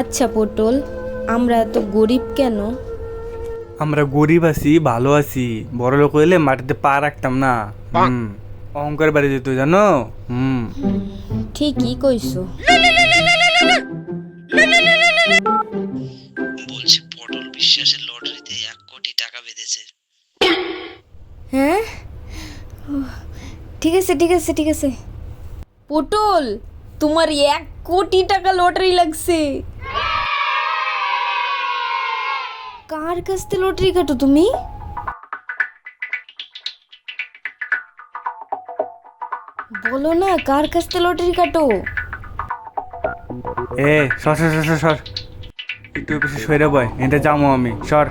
আচ্ছা পটল, আমরা তো গরিব কেন? আমরা গরিব আছি, ভালো আছি। বড় লোক হইলে মাটিতে পা রাখতাম না। অহংকার বাড়ি যেত জানো। ঠিকই কইছো। বলছি পটল বিশ্বাসের লটারিতে 1 কোটি টাকা বেঁধেছে। হ্যাঁ, ঠিক আছে ঠিক আছে ঠিক আছে। পটল, তোমার 1 কোটি টাকা লটারি লাগছে। কার কাছ থেকে লটারি কাটো তুমি? বলো না, কার কাছ থেকে লটারি কাটো? এ সর সর সর সর সর, একটু বেশি সরে বয়, এটা যাবো আমি, সর।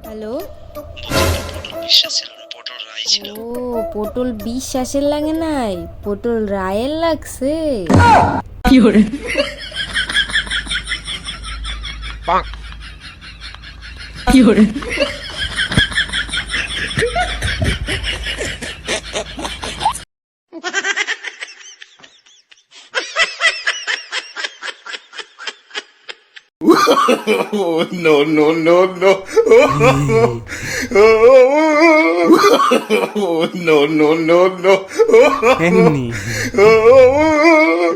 হ্যালো। পটল বিশ্বাস ছিল না, পটল রায় ছিল। ও, পটল বিশ্বাসের লাগে নাই, পটল রায়ের লাগছে। Oh, no, no, no, no. Oh, no, no, no, no. এমনি Oh,